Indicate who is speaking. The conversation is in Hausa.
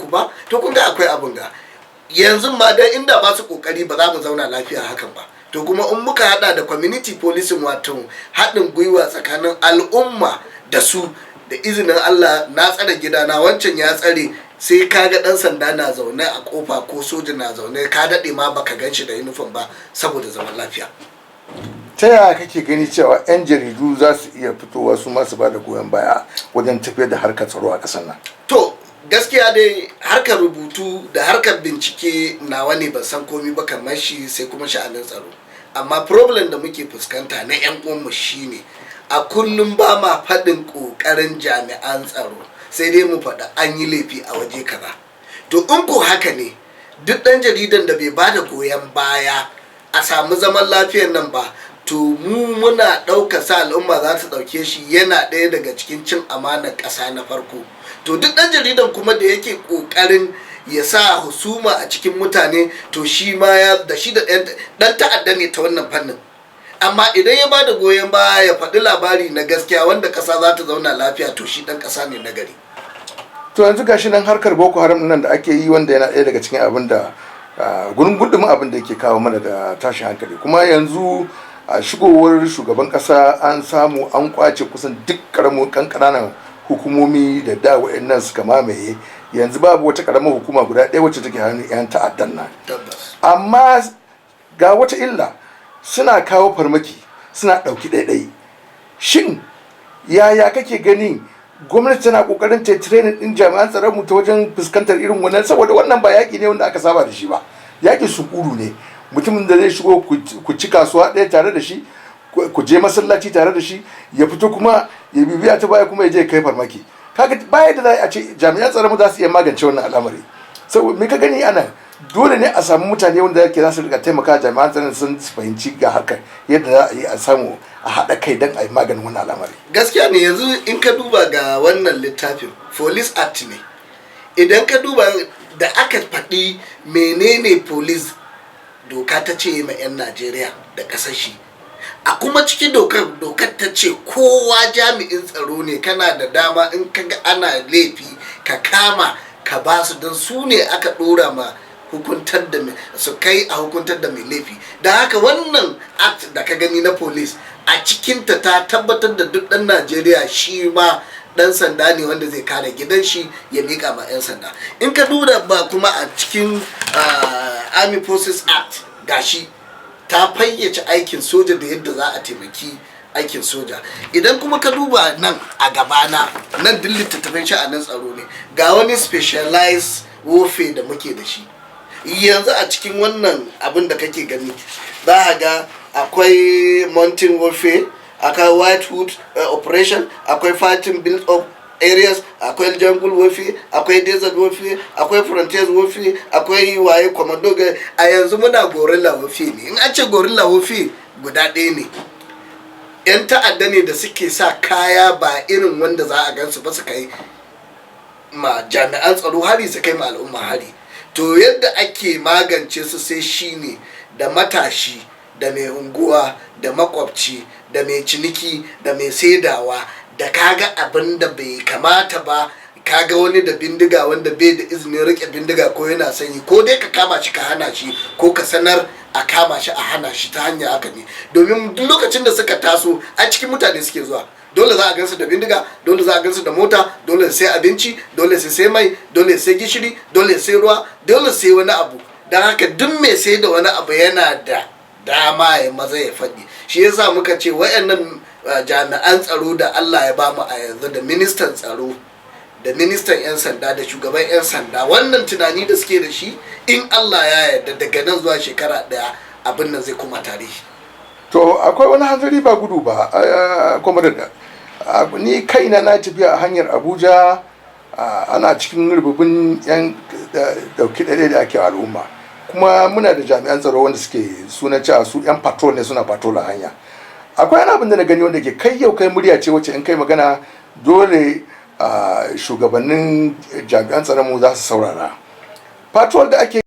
Speaker 1: ku ba, to kun ga akwai abun ga yanzu ma dan inda ba su kokari ba za mu zauna lafiya hakan ba. To kuma in muka hada da community policing, wato haɗin gwiwa tsakanin al'umma da su, da izinin Allah na tsare gidana wancan ya tsare, sai kaga dan sanda na zaune a kofa ko soja na zaune ka daɗe ma baka gan shi da uniform ba saboda zaman lafiya.
Speaker 2: Ta yaya kake gani cewa 'yan jaridu za su iya fitowa su masu ba da goyon baya wajen tafiyar da harkar tsaro a ƙasar nan?
Speaker 1: To gaskiya dai harkar rubutu da harkar bincike nawa ne ban san komi ba kamar shi, sai kuma sha'anin tsaro. Amma problem da muke fuskanta na 'yan uwanmu shine a kullum ba ma faɗin ƙoƙarin jami'an tsaro, sai dai mu faɗa an yi laifi a waje kaza. To in ko haka ne, duk ɗan jaridan da bai bada goyon baya a samu zaman lafiyar nan ba, to mu muna ɗauka sa al'umma za su ɗauke shi yana ɗaya daga cikin cin amanar ƙasa na farko. To duk ɗan jaridan kuma da yake ƙoƙarin ya sa husuma a cikin mutane, to shi ma da shi da ɗan ta'adda ne ta wannan fannin. Amma idan ya ba da goyon baya ya faɗi labari na gaskiya wanda ƙasa za ta zauna lafiya, to shi ɗan ƙasa ne na gari.
Speaker 2: To yanzu gashi nan harkar Boko Haram nan da ake yi, wanda yana ɗaya daga cikin abin da gudunmin abin da yake kawo mana da tashin hankali, kuma yanzu a shigowar shugaban ƙasa an samu an kwace kusan duk ƙananan hukumomi da wa'annan suka mamaye. Yanzu babu wata ƙaramar hukuma guda ɗaya wacce take hannun 'yan ta'addan nan. Amma ga wata illa, suna kawo farmaki, suna ɗauki ɗaiɗai. Shin yaya kake ganin gwamnati tana ƙoƙarin ta training ɗin jami'an tsaron mu ta wajen fuskantar irin wannan? Saboda wannan ba yaƙi ne wanda aka saba da shi ba, yaƙi sunkuru ne. Mutumin da zai shigo ku ci kasuwa ɗaya tare da shi, ku je masallaci tare da shi, ya fito kuma ya bibiya ta baya kuma ya je kai farmaki. Kaga baya da za a ce jami'an tsaron mu za su iya magance wannan al'amari. Saboda me ka gani ana dole ne a samu mutane wanda yake za su rika taimaka jami'an tsaron sun fahimci ga harkar yadda za a yi a samu a haɗa kai don a yi maganin wannan al'amari.
Speaker 1: Gaskiya ne, yanzu in ka duba ga wannan littafin Police Act ne, idan ka duba da aka faɗi menene police doka ta ce ma 'yan Najeriya da ƙasashe, a kuma cikin dokar ta ce kowa jami'in tsaro ne kana da dama in ka ga ana laifi ka kama ka ba su, don su ne aka ɗora ma hukuntar da su kai a hukuntar da mai laifi. Da haka wannan act da ka gani na police a cikinta ta tabbatar da duk ɗan Najeriya shi ma ɗan sanda ne wanda zai kare gidan shi ya miƙa ma 'yan sanda. In ka duba ba kuma a cikin Army Forces Act gashi ta fayyace aikin soja da yadda za a taimaki aikin soja. Idan kuma ka duba nan a gabana, nan duk littattafan sha'anin tsaro ne, ga wani specialized warfare da muke da shi yanzu a cikin wannan abin da kake gani. Za a ga akwai mountain warfare, akwai white hood operation, akwai fighting build up areas, akwai jungle warfare, akwai desert warfare, akwai frontiers warfare, akwai waye commando. A yanzu muna gorilla warfare ne. In an ce gorilla warfare guda ɗaya ne, 'yan ta'adda ne da suke sa kaya ba irin wanda za a gansu ba, su kai ma jami'an tsaro hari, su kai ma al'umma hari. To yadda ake magance su sai shine da matashi, da mai unguwa, da makwabci, da mai ciniki, da mai saidawa, da kaga abin da bai kamata ba, kaga wani da bindiga wanda bai da izinin rike bindiga ko yana sanyi, ko dai ka kama shi ka hana shi, ko ka sanar a kama shi a hana shi. Ta hanya haka ne, domin duk lokacin da suka taso a cikin mutane suke zuwa, dole za a gansu da bindiga, dole za a gansu da mota, dole sai abinci, dole sai mai, dole sai gishiri, dole sai ruwa, dole sai wani abu. Don haka duk mai sai da wani abu yana da dama ya maza ya faɗi. Shi yasa muka ce wayannan jami'an tsaro da Allah ya bamu a yanzu, da ministan tsaro, da ministan 'yan sanda, da shugaban 'yan sanda, wannan tunani da suke da shi, in Allah ya yarda daga nan zuwa shekara ɗaya abin nan zai kuma tarihi.
Speaker 2: To akwai wani hanzari ba gudu ba, kuma da ni kaina na tafiya a hanyar Abuja, ana cikin rububin 'yan dauki ɗaya da ake al'umma, kuma muna da jami'an tsaro wanda suke suna cewa su 'yan patrol ne, suna patrol a hanya. Akwai wani abin da na gani wanda ke kai yau kai murya ce wacce in kai magana dole shugabannin jami'an tsaron mu za su saurara. Patrol da ake